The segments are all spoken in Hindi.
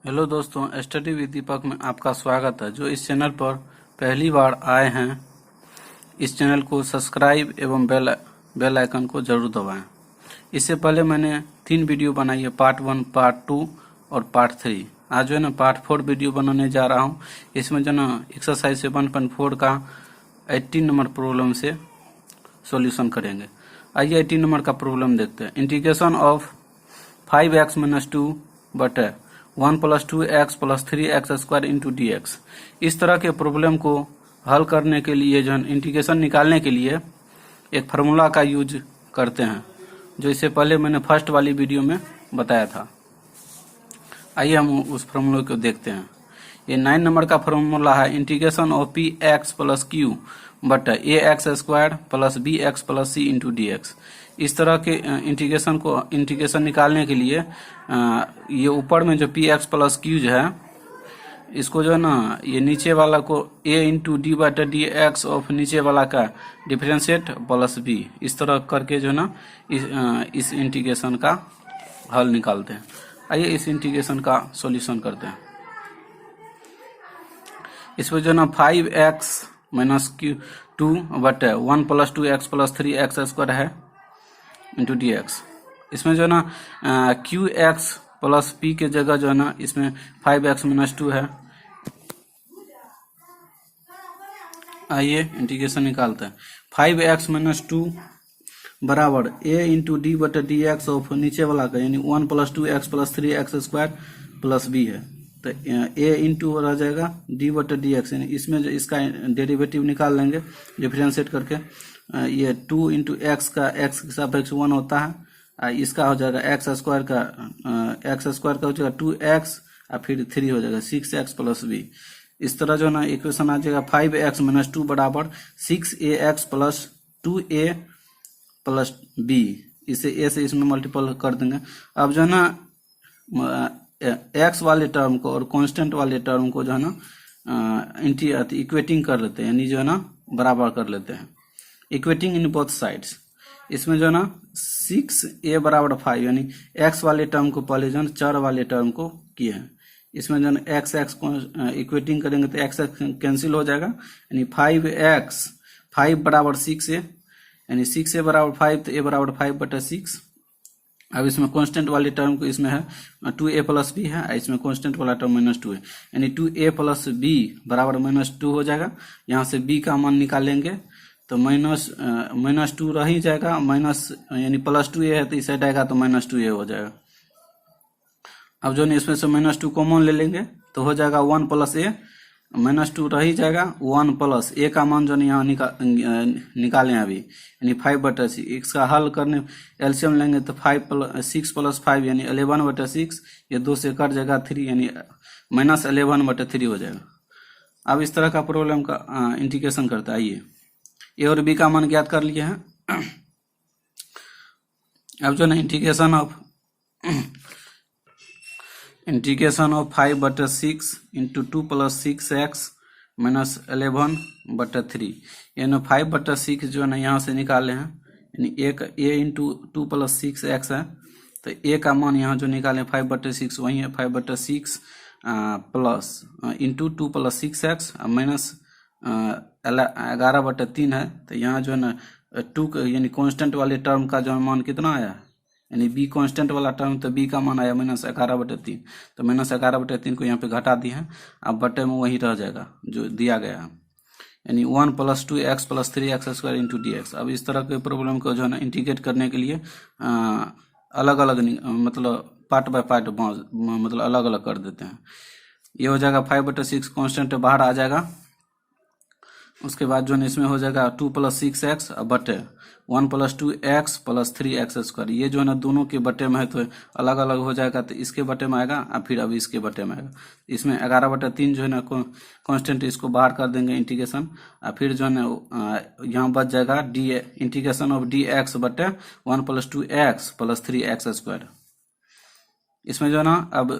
हेलो दोस्तों, स्टडी विद दीपक में आपका स्वागत है। जो इस चैनल पर पहली बार आए हैं, इस चैनल को सब्सक्राइब एवं बेल आइकन को जरूर दबाएं। इससे पहले मैंने 3 वीडियो बनाई है, पार्ट 1, पार्ट 2 और पार्ट 3। आज जो है ना पार्ट 4 वीडियो बनाने जा रहा हूँ। इसमें जो ना एक्सरसाइज 7.4 का 18 नंबर प्रॉब्लम से सॉल्यूशन करेंगे। आइए 18 नंबर का प्रॉब्लम देखते हैं। इंटीग्रेशन ऑफ 5x - 2 बटे 1 + 2x + 3x square into dx। इस तरह के प्रॉब्लम को हल करने के लिए जो इंटीग्रेशन निकालने के लिए एक फार्मूला का यूज करते हैं, जो इससे पहले मैंने फर्स्ट वाली वीडियो में बताया था। आइए हम उस फार्मूला को देखते हैं। ये 9 नंबर का फार्मूला है। इंटीग्रेशन ऑफ px + q बटे ax square + bx + c into dx। इस तरह के इंटीग्रेशन निकालने के लिए ये ऊपर में जो px + q जो है, इसको जो है ना ये नीचे वाला को a इंटू डी बटे डी एक्स ऑफ नीचे वाला का डिफरेंशिएट प्लस b, इस तरह करके जो है ना इस इंटीग्रेशन का हल निकालते हैं। आइए इस इंटीग्रेशन का सॉल्यूशन करते हैं। इसमें जो ना 5x - 2 बटे 1 + 2x + 3x स्क्वायर है इंटू dx। इसमें जो ना qx + p के जगह जो है ना इसमें 5x - 2 है। आइए इंटीग्रेशन निकालते हैं। 5x - 2 बराबर a इंटू डी बटे डी एक्स ऑफ नीचे वाला का यानी 1 + 2x + 3x square plus b है। तो a इंटू रह जाएगा d बटे डी एक्स, यानी इसमें जो इसका डेरिवेटिव निकाल लेंगे डिफरेंशिएट करके। ये 2 इंटू एक्स का x के सापेक्ष 1 होता है। इसका हो जाएगा x स्क्वायर का हो जाएगा 2x और फिर 3 हो जाएगा 6x + b। इस तरह जो ना इक्वेशन आ जाएगा 5x - 2 बराबर 6ax + 2a + b। इसे a से इसमें मल्टीपल कर देंगे। अब जो है ना x वाले टर्म को और कांस्टेंट वाले टर्म को जो है ना इक्वेटिंग कर लेते हैं, यानी जो है ना बराबर कर लेते हैं। Equating in both sides. इसमें जो है ना 6a बराबर 5, यानी x वाले टर्म को पहले जो है चर वाले टर्म को किए हैं। इसमें जो है x को इक्वेटिंग करेंगे तो x कैंसिल हो जाएगा, यानी 5x 5 बराबर 6a, यानी 6a बराबर 5, तो a बराबर 5/6। अब इसमें कांस्टेंट वाले टर्म को इसमें है 2a + b है, इसमें कांस्टेंट वाला टर्म -2 है, यानी 2a + b बराबर -2 हो जाएगा। यहाँ से b का मान निकालेंगे तो -2 रह ही जाएगा, माइनस यानी +2a है तो इस साइड आएगा तो -2a हो जाएगा। अब जो है इसमें से -2 कॉमन ले लेंगे तो हो जाएगा 1 + a, -2 रह ही जाएगा 1 + a का मान जो है यहाँ निकालें अभी, यानी 5/6। इसका हल करने एलसीएम लेंगे तो 6 + 5 यानी 11/6, ये 2 से कट जाएगा 3, यानी -11/3 हो जाएगा। अब इस तरह का प्रॉब्लम का इंटीग्रेशन करता है। आइए ए और बी का मान ज्ञात कर लिए हैं। अब जो है इंटीग्रेशन ऑफ 5/6 इंटू 2 + 6x - 11/3, यानी 5/6 जो है ना यहाँ से निकाले हैं, यानी a इंटू 2 + 6x है, तो a का मान यहाँ जो निकाले 5/6 वही है 5/6 प्लस इंटू 2 + 6x माइनस 11/3 है। तो यहाँ जो है ना 2 यानी कांस्टेंट वाले टर्म का जो मान कितना आया, यानी b कांस्टेंट वाला टर्म, तो b का मान आया -11/3, तो -11/3 को यहाँ पे घटा दिए हैं। अब बटे में वही रह जाएगा जो दिया गया है, यानी 1 + 2x + 3x square into dx। अब इस तरह के प्रॉब्लम को जो है ना इंटीग्रेट करने के लिए अलग अलग मतलब पार्ट बाय पार्ट मतलब अलग अलग कर देते हैं। ये हो जाएगा 5/6 कांस्टेंट बाहर आ जाएगा। उसके बाद जो है इसमें हो जाएगा 2 + 6x बटे 1 + 2x + 3x स्क्वायर। ये जो है ना दोनों के बटे में है तो अलग अलग हो जाएगा, तो इसके बटे में आएगा और फिर अब इसके बटे में आएगा। इसमें 11/3 जो है ना कांस्टेंट, इसको बाहर कर देंगे इंटीग्रेशन, और फिर जो है ना यहाँ बच जाएगा इंटीग्रेशन ऑफ dx बटे 1 + 2x + 3x स्क्वायर। इसमें जो है ना अब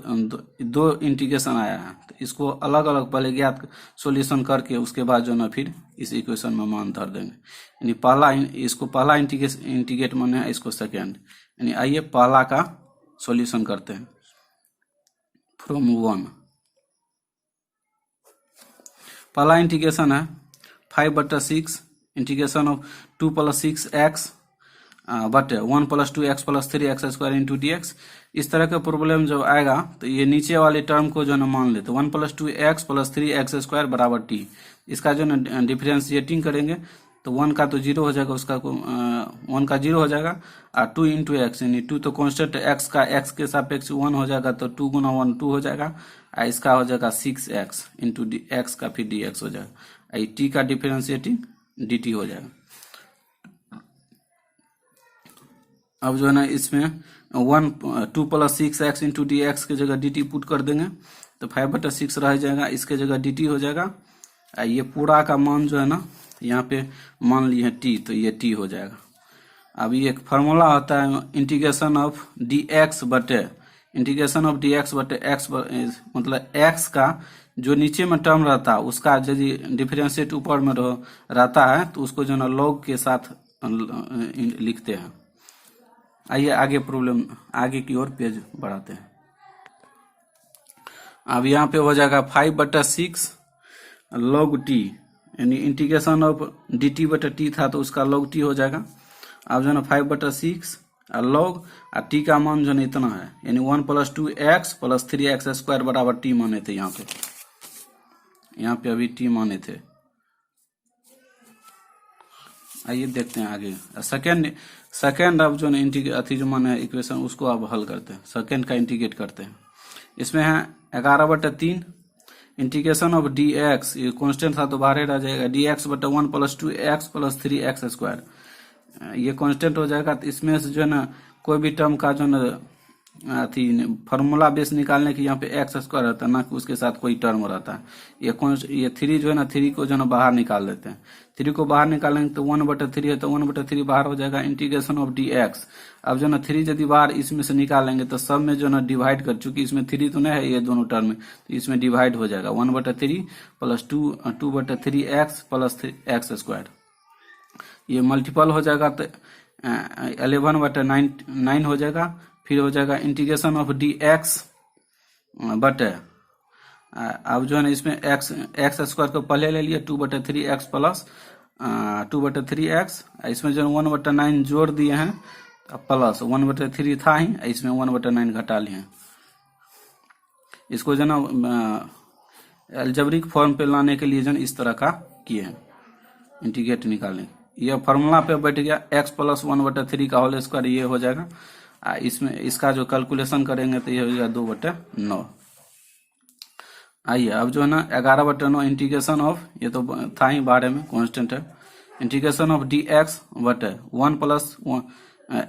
दो इंटीग्रेशन आया है, तो इसको अलग अलग पहले ज्ञात सॉल्यूशन करके उसके बाद जो है ना फिर इस इक्वेशन में मान धर देंगे। यानी इसको पहला इंटीग्रेट माने है, इसको सेकेंड। यानी आइए पहला का सॉल्यूशन करते हैं। फ्रॉम 1। पहला इंटीग्रेशन है 5/6 इंटीग्रेशन ऑफ 2 + 6x बटे 1 + 2x + 3x² इंटू dx। इस तरह का प्रॉब्लम जब आएगा तो ये नीचे वाले टर्म को जो है ना मान लेते 1 + 2x + 3x² बराबर t। इसका जो है ना डिफरेंशिएटिंग करेंगे तो 1 का तो 0 हो जाएगा, उसका 1 का 0 हो जाएगा और 2 × x यानी 2 तो कॉन्स्टेंट x का x के सापेक्ष 1 हो जाएगा तो 2 × 1 2 हो जाएगा और इसका हो जाएगा 6x इंटू x का फिर dx हो जाएगा। ये t का डिफरेंशिएटिंग dt हो जाएगा। अब जो है ना इसमें 2 + 6x इंटू dx की जगह dt पुट कर देंगे तो 5/6 रह जाएगा, इसके जगह dt हो जाएगा। ये पूरा का मान जो है ना यहाँ पे मान लिए हैं t, तो ये t हो जाएगा। अब ये एक फार्मूला होता है इंटीग्रेशन ऑफ dx बटे x मतलब x का जो नीचे में टर्म रहता है उसका यदि डिफरेंशिएट ऊपर में रहता है तो उसको जो है ना log के साथ लिखते हैं। आइए आगे प्रॉब्लम आगे की ओर पेज बढ़ाते हैं। अब यहाँ पे हो जाएगा 5/6 log t यानी इंटीग्रेशन ऑफ dt बटे t था तो उसका log t हो जाएगा। अब जो है ना 5/6 log और t का मान जो है इतना है यानी 1 + 2x + 3x² बराबर t माने थे। यहाँ पे अभी t माने थे। आइए देखते हैं आगे। सेकेंड अब जो है जो माने इक्वेशन उसको अब हल करते हैं, सेकेंड का इंटीग्रेट करते हैं। इसमें है 11/3 इंटीग्रेशन ऑफ dx, ये कांस्टेंट था तो बाहर रह जाएगा, dx बटे 1 + 2x + 3x²। ये कांस्टेंट हो जाएगा तो इसमें से जो है ना कोई भी टर्म का जो है फार्मूला बेस निकालने की यहाँ पे x² रहता है, ना कि उसके साथ कोई टर्म रहता है। ये 3 जो है ना 3 को जो है ना बाहर निकाल देते हैं। 3 को बाहर निकालेंगे तो 1/3 है तो 1/3 बाहर हो जाएगा इंटीग्रेशन ऑफ dx। अब जो है ना 3 यदि बाहर इसमें से निकालेंगे तो सब में जो है ना डिवाइड कर, चूंकि इसमें 3 तो नहीं है ये दोनों टर्म में, तो इसमें डिवाइड हो जाएगा 1/3 + 2/3x + x²। ये मल्टीपल हो जाएगा तो 11/9 हो जाएगा। फिर हो जाएगा इंटीग्रेशन ऑफ dx बटे अब जो है ना इसमें x² को पहले ले लिए 2/3x + 2/3x, इसमें जो 1/9 जोड़ दिए हैं प्लस 1/3 था ही, इसमें 1/9 घटा लिए हैं। इसको जो ना एल्जेब्रिक फॉर्म पे लाने के लिए जो इस तरह का किए हैं इंटीग्रेट निकालने। यह फार्मूला पे बैठ गया x + 1/3 का होल स्क्वायर ये हो जाएगा। इसमें इसका जो कैलकुलेशन करेंगे तो ये हो जाएगा 2/9। आइए अब जो है ना 11/9 इंटीग्रेशन ऑफ, ये तो था ही बारे में कांस्टेंट है, इंटीग्रेशन ऑफ dx बटे 1 +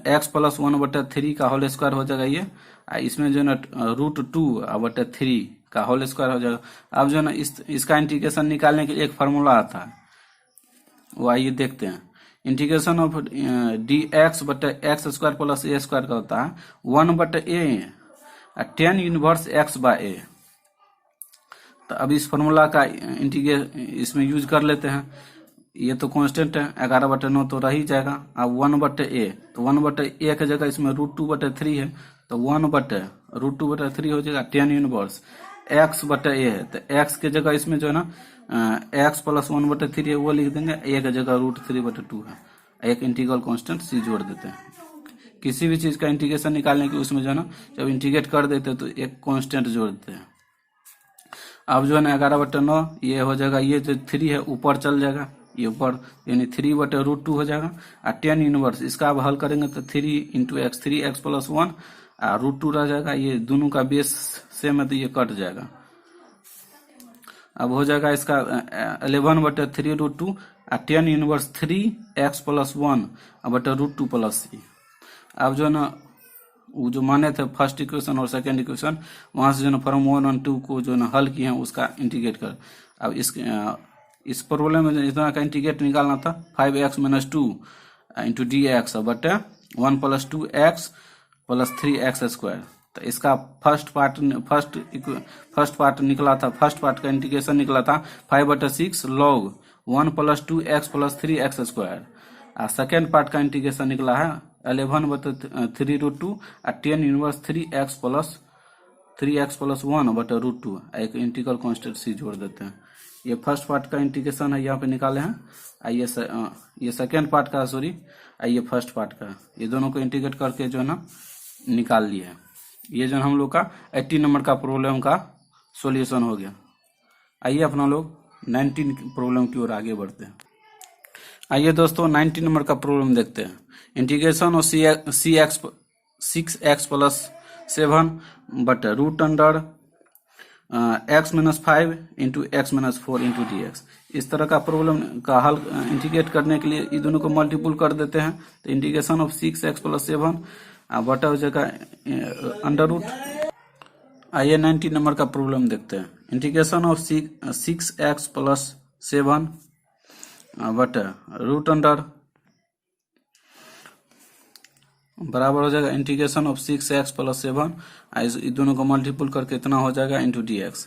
x + 1/3 का होल स्क्वायर हो जाएगा ये। इसमें जो है ना √2/3 का होल स्क्वायर हो जाएगा। अब जो है ना इसका इंटीग्रेशन निकालने के लिए एक फार्मूला आता है, वो आइए देखते हैं। इंटीग्रेशन ऑफ dx बटे x² + a² का होता है 1/a tan इनवर्स x/a। तो अब इस फॉर्मूला का इसमें यूज कर लेते हैं। ये तो कांस्टेंट है 11/9 तो रह ही जाएगा। अब 1/a तो 1/a की जगह इसमें √2/3 है तो 1/√2/3 हो जाएगा tan इनवर्स x/a है तो x के जगह इसमें जो है ना x + 1/3 है वो लिख देंगे, a की जगह √3/2 है। एक इंटीग्रल कांस्टेंट c जोड़ देते हैं। किसी भी चीज का इंटीग्रेशन निकालने की उसमें जो है ना जब इंटीग्रेट कर देते हैं तो एक कांस्टेंट जोड़ देते हैं। अब जो है ना 11/9 ये हो जाएगा, ये जो 3 है ऊपर चल जाएगा, ये ऊपर यानी 3/√2 हो जाएगा। और tan इनवर्स इसका अब हल करेंगे तो 3 × x 3x + 1 और √2 रह जाएगा। ये दोनों का बेस सेम है तो ये कट जाएगा। अब हो जाएगा इसका 11/3√2 और tan इनवर्स 3x + 1 √2 + c। अब जो है ना वो जो माने थे फर्स्ट इक्वेशन और सेकंड इक्वेशन वहां से जो है फॉर्म 1 और 2 को जो है हल किए हैं उसका इंटीग्रेट कर। अब इस प्रॉब्लम में इतना का इंटीग्रेट निकालना था 5x - 2 इंटू dx बटे 1 + 2x + 3x²। तो इसका फर्स्ट पार्ट निकला था, फर्स्ट पार्ट का इंटीग्रेशन निकला था 5/6 log 1 + 2x + 3x²। और सेकेंड पार्ट का इंटीग्रेशन निकला है 11/3√2 और tan inverse 3x + 3x plus 1/√2, एक इंटीग्रल कांस्टेंट c जोड़ देते हैं। ये फर्स्ट पार्ट का इंटीग्रेशन है, यहाँ पे निकाले हैं। आइए ये सेकेंड पार्ट का, सॉरी, आइए फर्स्ट पार्ट का, ये दोनों को इंटीग्रेट करके जो है ना निकाल लिए है। ये जो हम लोग का 80 नंबर का प्रॉब्लम का सॉल्यूशन हो गया। आइए अपना लोग 19 प्रॉब्लम की ओर आगे बढ़ते हैं। आइए दोस्तों 19 नंबर का प्रॉब्लम देखते हैं। Integration of (6x + 7/√अंडर x-5 × x-4 × dx। इस तरह का प्रॉब्लम का हल इंटीग्रेट करने के लिए इन दोनों को मल्टीपुल कर देते हैं। तो इंटीग्रेशन ऑफ 6x + 7 बटा हो जाएगा अंडर रूट। आइए 19 नंबर का प्रॉब्लम देखते हैं। इंटीग्रेशन ऑफ 6x + 7 √अंडर बराबर हो जाएगा इंटीग्रेशन ऑफ 6x + 7, इस दोनों को मल्टीपुल करके इतना हो जाएगा इंटू dx।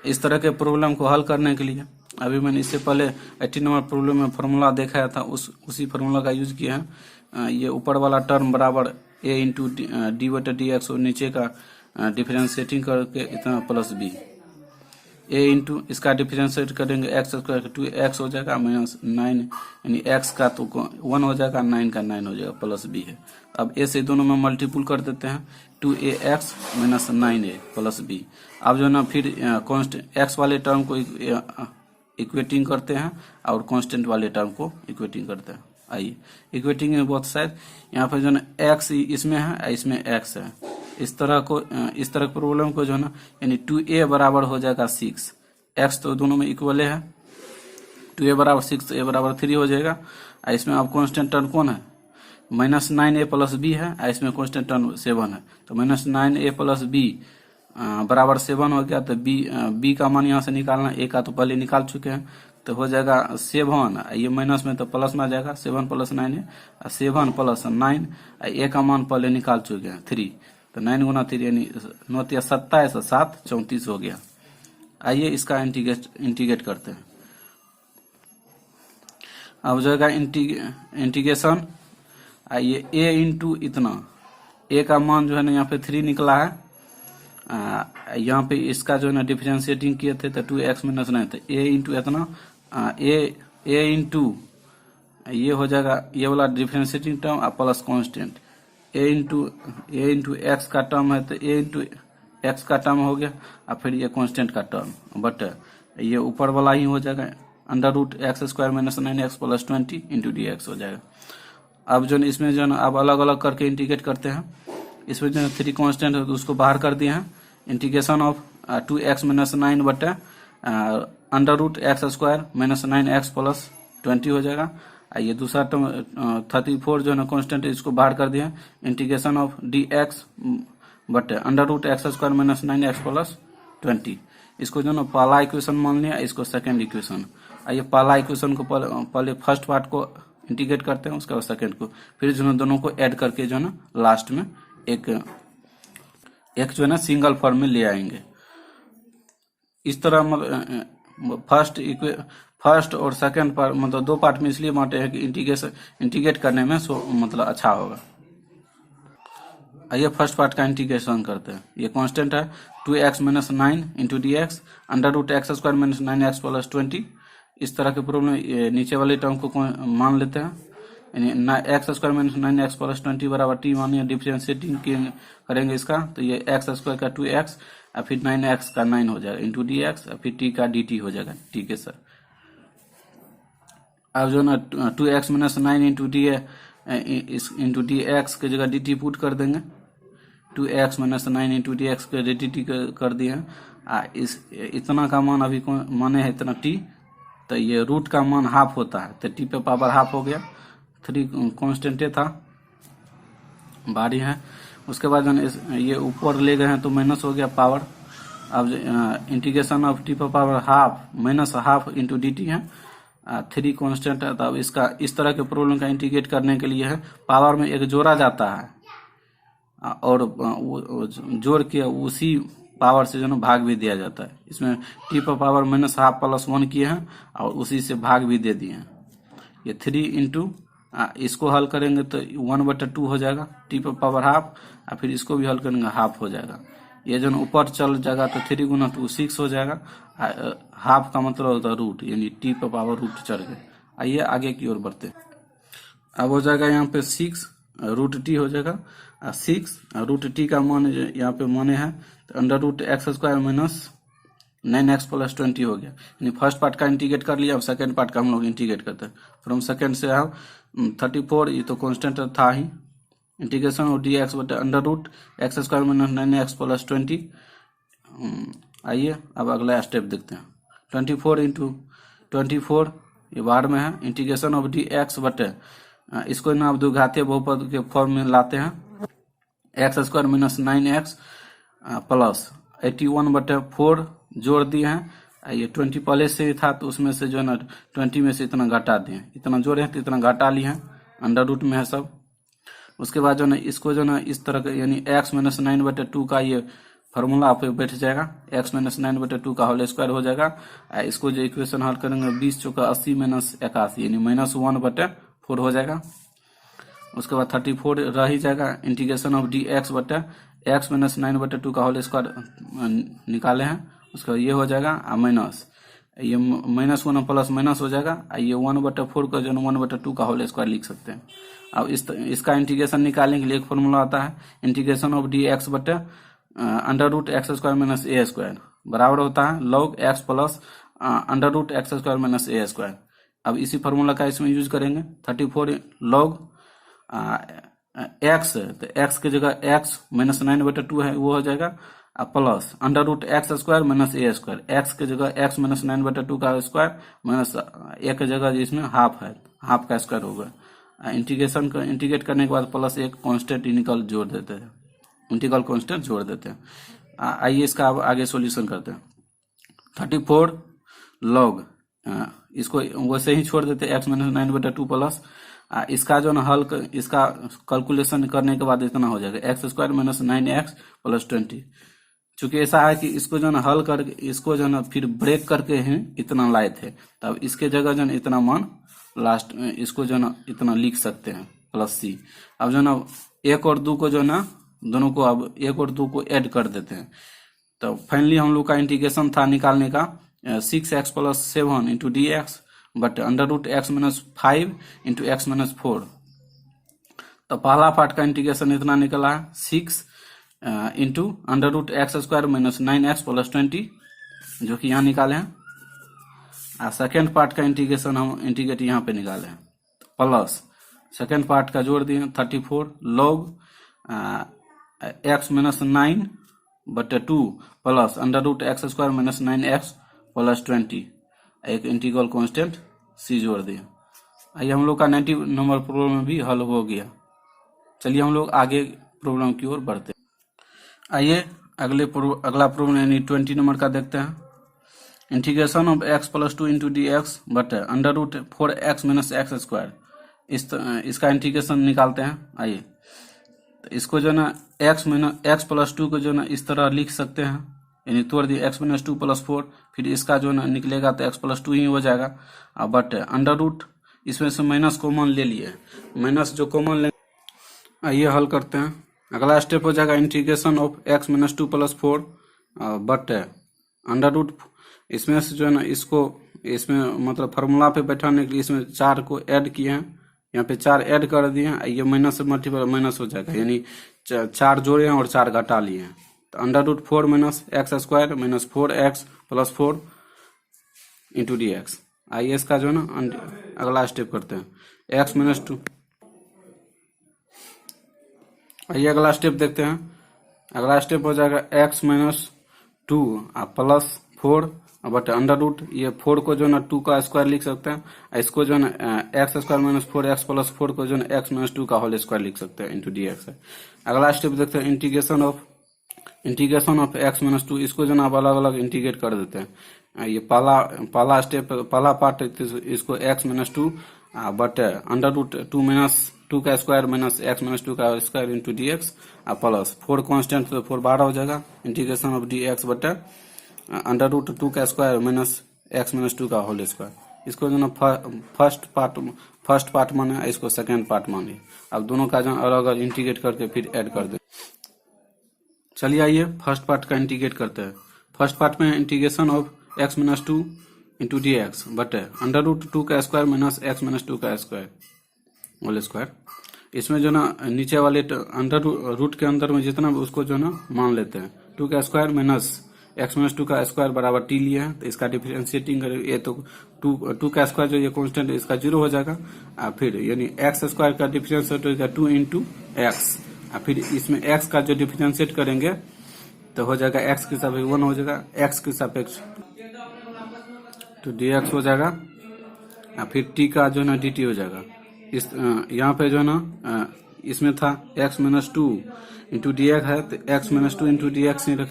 इस तरह के प्रॉब्लम को हल करने के लिए अभी मैंने इससे पहले 18 नंबर प्रॉब्लम में फार्मूला दिखाया था, उसी फार्मूला का यूज किया है। ये ऊपर वाला टर्म बराबर a इंटू d/dx और नीचे का डिफरेंशिएटिंग करके इतना प्लस b, a इंटू इसका डिफरेंशिएट करेंगे x² 2x हो जाएगा -9, यानी x का तो 1 हो जाएगा, 9 का 9 हो जाएगा, प्लस b है। अब a से दोनों में मल्टीपुल कर देते हैं, 2ax - 9a प्लस b। अब जो है ना फिर कांस्टेंट x वाले टर्म को इक्वेटिंग करते हैं और कांस्टेंट वाले टर्म को इक्वेटिंग करते हैं। आइए इक्वेटिंग में बहुत साइड, यहाँ पर जो है ना x इसमें है, इसमें x है। इस तरह प्रॉब्लम को जो है ना, यानी 2a बराबर हो जाएगा 6, x तो दोनों में इक्वल है, 2a बराबर 6 तो a बराबर 3 हो जाएगा। इसमें अब कांस्टेंट टर्म कौन है, -9a प्लस b है, इसमें कांस्टेंट टर्म 7 है, तो -9a प्लस b बराबर 7 हो गया। तो b का मान यहाँ से निकालना, a का तो पहले निकाल चुके हैं, तो हो जाएगा 7, ये माइनस में तो प्लस में आ जाएगा, 7 + 9 है, 7 + 9, a का मान पहले निकाल चुके हैं 3, तो 9 × 3 यानी 9 × 27, 7 34 हो गया। आइए इसका इंटीग्रेट करते हैं। अब जाएगा इंटीग्रेशन, आइए a इंटू इतना, a का मान जो है ना यहाँ पे 3 निकला है, यहाँ पे इसका जो है ना डिफरेंशिएटिंग किए थे तो 2x - 9, तो a इंटू इतना, a इंटू ये हो जाएगा, ये वाला differentiating term plus constant, a into x का टर्म है, तो a इंटू x का टर्म हो गया, और फिर ये कांस्टेंट का टर्म, बट ये ऊपर वाला ही हो जाएगा (x² - 9x + 20 × dx हो जाएगा। अब जो इसमें जो है अब अलग अलग करके इंटीग्रेट करते हैं। इसमें जो 3 कांस्टेंट है तो उसको बाहर कर दिए हैं। इंटीग्रेशन ऑफ 2x - 9 बटे (x² - 9x + 20 हो जाएगा। ये दूसरा टर्म 34 जो है ना कांस्टेंट, इसको बाहर कर दिया। इंटीग्रेशन ऑफ dx बटे (x² - 9x + 20, इसको जो ना पहला इक्वेशन मान लिया, इसको सेकंड इक्वेशन। आइए पहला इक्वेशन को पहले फर्स्ट पार्ट को इंटीग्रेट करते हैं, उसके बाद सेकंड को, फिर जो है दोनों को ऐड करके जो है ना लास्ट में एक जो है ना सिंगल फॉर्म में ले आएंगे। इस तरह मतलब फर्स्ट और सेकंड पार्ट, मतलब 2 पार्ट में इसलिए बांटे हैं कि इंटीग्रेट करने में मतलब अच्छा होगा। आइए फर्स्ट पार्ट का इंटीग्रेशन करते हैं। ये कांस्टेंट है 2x - 9 × dx, (x² - 9x + 20। इस तरह के प्रॉब्लम नीचे वाले टर्म को मान लेते हैं, यानी (x² - 9x + 20 बराबर t मानिए, डिफरेंशिएटिंग करेंगे इसका, तो ये x² का 2x और फिर 9x का 9 हो जाएगा इंटू dx, और फिर t का dt हो जाएगा। ठीक है सर। अब जो ना 2x - 9 × dx की जगह dt पुट कर देंगे, 2x - 9 × dx के dt कर दिए हैं। इतना का मान अभी माने है इतना t, तो ये रूट का मान हाफ होता है, तो t पे पावर हाफ हो गया, 3 कांस्टेंट था, बारी है। उसके बाद ये ऊपर ले गए हैं तो माइनस हो गया पावर। अब इंटीग्रेशन ऑफ t पे power half -half into dt है, 3 कांस्टेंट है। तो अब इसका इस तरह के प्रॉब्लम का इंटीग्रेट करने के लिए है, पावर में एक जोड़ा जाता है और जोड़ के उसी पावर से जो ना भाग भी दिया जाता है। इसमें t पर पावर -हाफ + 1 किए हैं और उसी से भाग भी दे दिए हैं। ये 3 इंटू इसको हल करेंगे तो 1/2 हो जाएगा, t पर पावर हाफ, और फिर इसको भी हल करेंगे हाफ हो जाएगा। ये जो ऊपर चल जाएगा तो 3 गुना 2 6 हो जाएगा। हाफ का मतलब होता है रूट, यानी टी पर पावर रूट चढ़ गए। आइए आगे की ओर बढ़ते हैं। अब हो जाएगा यहाँ पे 6 रूट टी हो जाएगा। 6 रूट टी का मान यहाँ पे माने है तो under root x square minus 9x plus 20 हो गया। यानी फर्स्ट पार्ट का इंटीग्रेट कर लिया, अब सेकेंड पार्ट का हम लोग इंटीग्रेट करते हैं। फ्रॉम सेकेंड से हम 34, ये तो कांस्टेंट था ही, इंटीग्रेशन ऑफ डी एक्स बटे under root x square minus 9x plus 20। आइए अब अगला स्टेप देखते हैं। 24 इंटू 24 ये बाहर में है, इंटीग्रेशन ऑफ डी एक्स बटे इसको ना आप द्विघातीय बहुपद के फॉर्म में लाते हैं, x square minus 9x plus 81 बटे 4 जोड़ दिए हैं। ये 20 पहले से ही था तो उसमें से जो है ना 20 में से इतना घटा दिए, इतना जोड़े हैं तो इतना घटा लिए हैं, अंडर रूट में है सब। उसके बाद जो है इसको जो है इस तरह का यानी x माइनस 9/2 का ये फार्मूला पे बैठ जाएगा, x माइनस 9/2 का होल स्क्वायर हो जाएगा। इसको जो इक्वेशन हल करेंगे 20 चौका 80 माइनस 81 यानी -1/4 हो जाएगा। उसके बाद 34 रह ही जाएगा, इंटीग्रेशन ऑफ डी एक्स बटे एक्स माइनस 9/2 का होल स्क्वायर निकाले हैं, उसका ये हो जाएगा माइनस ये -1 प्लस माइनस हो जाएगा। ये 1/4 का जो 1/2 का होल स्क्वायर लिख सकते हैं। अब इसका इंटीग्रेशन निकालने के लिए एक फॉर्मूला आता है, इंटीग्रेशन ऑफ डी एक्स बटे under root x square minus a square बराबर होता है log x plus under root x square minus a square. अब इसी फार्मूला का इसमें यूज करेंगे। 34 log x, तो x की जगह x माइनस 9/2 है वो हो जाएगा, plus under root x square minus a square, x की जगह x माइनस 9/2 का स्क्वायर माइनस ए की जगह जिसमें हाफ है, हाफ का स्क्वायर होगा। इंटीग्रेशन का इंटीग्रेट करने के बाद प्लस एक कांस्टेंट इंटीग्रल जोड़ देते हैं, इंटीग्रल कांस्टेंट जोड़ देते हैं। आइए इसका अब आगे सॉल्यूशन करते हैं। 34 log इसको वैसे ही छोड़ देते हैं, x माइनस 9/2 प्लस इसका जो ना इसका कैलकुलेशन करने के बाद इतना हो जाएगा x square minus 9x plus 20। चूंकि ऐसा है कि इसको जो ना हल करके इसको जो ना फिर ब्रेक करके ही इतना लाए थे, तब इसके जगह जो ना इतना मान लास्ट इसको जो ना इतना लिख सकते हैं प्लस c। अब जो ना 1 और 2 को जो ना दोनों को अब 1 और 2 को ऐड कर देते हैं। तो फाइनली हम लोग का इंटीग्रेशन था निकालने का 6x plus 7 into d x but under root x minus 5 into x minus 4। तो पहला पार्ट का इंटीग्रेशन इतना निकला है 6 into under root x square minus 9x plus 20 जो कि यहाँ निकाले हैं। सेकेंड पार्ट का इंटीग्रेशन हम इंटीग्रेट यहाँ पे निकाले हैं, प्लस सेकेंड पार्ट का जोड़ दिए 34 log x minus 9/2 plus under root x square minus 9x plus 20, एक इंटीग्रल कांस्टेंट c जोड़ दिया। आइए हम लोग का 90 नंबर प्रॉब्लम भी हल हो गया। चलिए हम लोग आगे प्रॉब्लम की ओर बढ़ते हैं। आइए अगला प्रॉब्लम यानी 20 नंबर का देखते हैं। Integration of x plus 2 into d x but under root 4x minus x square, इसका इंटीग्रेशन निकालते हैं। आइए तो इसको जो ना x प्लस 2 को जो ना इस तरह लिख सकते हैं, यानी तोड़ दिए x माइनस 2 प्लस 4, फिर इसका जो ना निकलेगा तो x प्लस 2 ही हो जाएगा। बट अंडर रूट इसमें से माइनस कॉमन ले लिए, माइनस जो कॉमन ले, आइए हल करते हैं। अगला स्टेप हो जाएगा integration of x minus 2 plus 4 बट अंडर रूट, इसमें से जो है ना इसको इसमें मतलब फार्मूला पे बैठाने के लिए इसमें 4 को ऐड किए हैं, यहाँ पे 4 ऐड कर दिए हैं, ये माइनस से मल्टीपल माइनस हो जाएगा, यानी 4 जोड़े हैं और 4 घटा लिए हैं। तो under root 4 minus x square minus 4x plus 4 into d x. आइए इसका जो है ना अगला स्टेप करते हैं x माइनस 2। आइए अगला स्टेप देखते हैं। अगला स्टेप हो जाएगा x माइनस 2 प्लस 4 बट अंडर रूट, ये 4 को जो ना 2 का स्क्वायर लिख सकते हैं, इसको जो ना x square minus 4x plus 4 को जो ना x माइनस 2 का होल स्क्वायर लिख सकते हैं इंटू डी एक्स। अगला स्टेप देखते हैं इंटीग्रेशन ऑफ x माइनस 2, इसको जो ना आप अलग अलग इंटीग्रेट कर देते हैं। ये पहला स्टेप, पहला पार्ट इसको x माइनस 2 बट अंडर रूट 2 माइनस 2 का स्क्वायर माइनस x माइनस 2 का square into d x plus 4 constant तो 4 12 हो जाएगा, integration of d x but under root 2 का स्क्वायर माइनस x माइनस 2 का होल स्क्वायर। इसको जो ना फर्स्ट पार्ट माने, इसको सेकेंड पार्ट माने। अब दोनों का जो अलग अलग इंटीग्रेट करके फिर ऐड कर दे। चलिए आइए फर्स्ट पार्ट का इंटीग्रेट करते हैं। फर्स्ट पार्ट में integration of x minus two into d x बटे अंडर रूट टू का square minus x minus two का स्क्वायर होल स्क्वायर। इसमें जो ना नीचे वाले अंडर रूट के अंदर में जितना उसको जो ना मान लेते हैं, टू का square minus x minus two का स्क्वायर बराबर टी लिए हैं, तो इसका डिफरेंशिएटिंग करेंगे। ये तो टू का स्क्वायर जो ये कांस्टेंट है इसका 0 हो जाएगा। फिर यानी एक्स स्क्वायर का डिफरेंशिएट हो जाएगा 2 इंटू एक्स। फिर इसमें एक्स का जो डिफरेंशिएट करेंगे तो हो जाएगा एक्स के सापेक्ष 1 हो जाएगा, एक्स के सापेक्ष तो डी एक्स हो जाएगा। फिर टी का जो है ना डी टी हो जाएगा। इस यहाँ पे जो है ना इसमें था x minus two into d x है, तो x minus two into d x नहीं रख,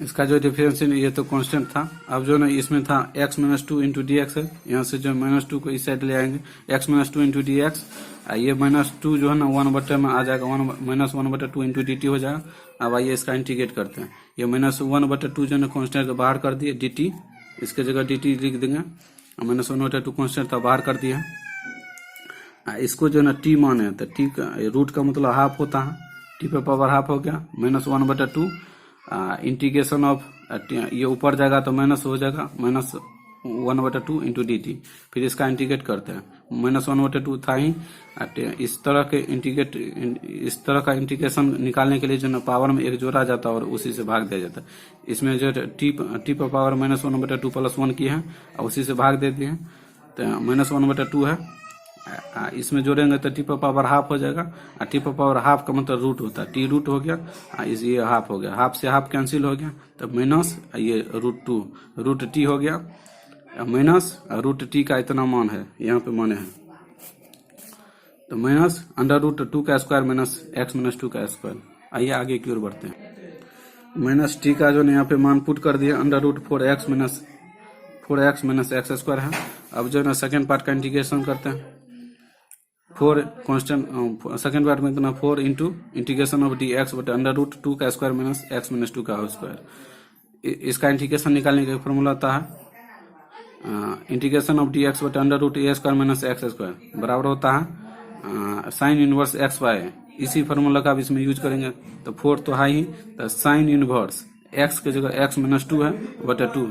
इसका जो डिफरेंशिएट ये तो कांस्टेंट था। अब जो ना इसमें था x minus two into d x है, यहाँ से जो माइनस टू को इस साइड ले आएंगे, x minus two into d x. ये माइनस टू जो है ना 1/2 में आ जाएगा, माइनस 1/2 इंटू डी टी हो जाएगा। अब आइए इसका इंटीग्रेट करते हैं। ये माइनस 1/2 जो है कांस्टेंट को बाहर कर दिए, डी टी इसके जगह डी टी लिख देंगे, माइनस 1/2 कांस्टेंट था बाहर कर दिया। इसको जो है ना टी माने तो टी का रूट का मतलब हाफ होता है, टी पे पावर हाफ हो गया, माइनस 1/2 इंटीग्रेशन ऑफ ये ऊपर जाएगा तो माइनस हो जाएगा, माइनस 1/2 इंटू डी टी। फिर इसका इंटीग्रेट करते हैं, माइनस 1/2 था ही। इस तरह का इंटीग्रेशन निकालने के लिए जो ना पावर में एक जोड़ा जाता है और उसी से भाग दिया जाता है। इसमें जो टी पर पावर माइनस 1/2 प्लस 1 की है और उसी से भाग दे दिए हैं, तो माइनस 1/2 है। इसमें जोड़ेंगे तो टी पर पावर हाफ हो जाएगा। टी पर पावर हाफ का मतलब रूट होता है, टी रूट हो गया, ये हाफ हो गया, हाफ से हाफ कैंसिल हो गया, तो माइनस ये रूट टी हो गया, माइनस रूट टी का इतना मान है यहाँ पे माने हैं, तो माइनस अंडर रूट 2 का स्क्वायर माइनस एक्स माइनस 2 का स्क्वायर। आइए आगे की ओर बढ़ते हैं। माइनस टी का जो है यहाँ पे मान पुट कर दिया, under root 4x minus x square है। अब जो है ना सेकेंड पार्ट का इंटीग्रेशन करते हैं। 4 कांस्टेंट सेकेंड पार्ट में इतना 4 into integration of d x बटे अंडर रूट 2 का स्क्वायर माइनस एक्स माइनस 2 का होल स्क्वायर। इसका इंटीग्रेशन निकालने का फॉर्मूला आता है इंटीग्रेशन ऑफ डी एक्स बटे अंडर रूट ए स्क्वायर माइनस एक्स स्क्वायर बराबर होता है साइन इनवर्स एक्स वाई। इसी फॉर्मूला का अब इसमें यूज करेंगे, तो 4 तो है ही, तो साइन इनवर्स एक्स के जगह एक्स माइनस 2 है बटे 2।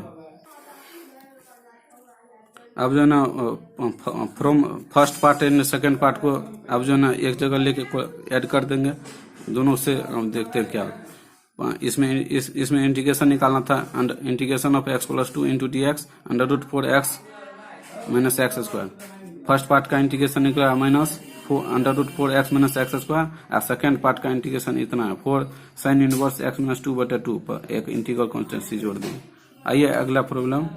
अब जो है ना from first part and second part को अब जो है ना एक जगह लेके ऐड कर देंगे, दोनों से हम देखते हैं क्या इसमें इंटीग्रेशन निकालना था। Integration of x plus 2 into d x under root 4x minus x square. First part का इंटीग्रेशन निकला minus under root 4x minus x square, और सेकेंड पार्ट का इंटीग्रेशन इतना है 4 साइन इनवर्स एक्स माइनस 2 बटे 2 पर एक इंटीग्रल कांस्टेंट सी जोड़ देंगे। आइए अगला प्रॉब्लम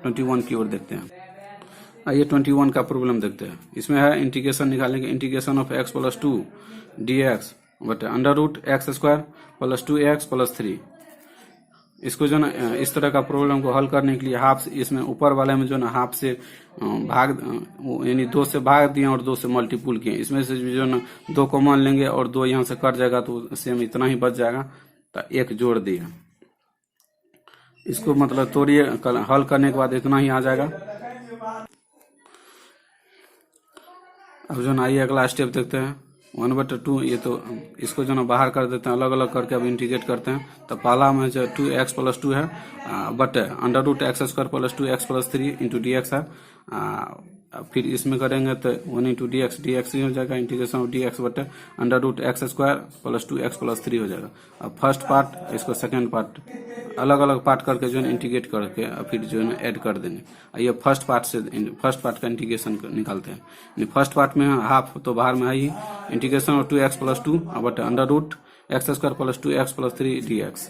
21 की ओर देखते हैं। आइए 21 का प्रॉब्लम देखते हैं। इसमें है इंटीग्रेशन निकालेंगे, integration of x plus 2 d x बटे under root x square plus 2x plus 3। इसको जो ना इस तरह का प्रॉब्लम को हल करने के लिए हाफ, इसमें ऊपर वाले में जो ना हाफ से भाग यानी 2 से भाग दिए और 2 से मल्टीपुल किए। इसमें से जो ना 2 कॉमन लेंगे और 2 यहाँ से कट जाएगा तो सेम इतना ही बच जाएगा, तो 1 जोड़ दिया। इसको मतलब तोड़िए, हल करने के बाद इतना ही आ जाएगा। अब जो ना आइए अगला स्टेप देखते हैं 1/2। ये तो इसको जो ना बाहर कर देते हैं, अलग अलग करके अब इंटीग्रेट करते हैं। तो पहला में जो 2x प्लस 2 है बटे under root x square plus 2x plus 3 into d x है। फिर इसमें करेंगे तो 1 इंटू डी एक्स ही हो जाएगा, इंटीग्रेशन ऑफ डी एक्स बटे under root x square plus 2x plus 3 हो जाएगा। अब फर्स्ट पार्ट इसको सेकेंड पार्ट अलग अलग पार्ट करके जो है इंटीग्रेट करके फिर जो है ऐड कर देंगे। ये फर्स्ट पार्ट का इंटीग्रेशन निकालते हैं। फर्स्ट पार्ट में हाफ तो बाहर में है ही, इंटीग्रेशन ऑफ 2x प्लस 2 बटे under root x square plus 2x plus 3 d x.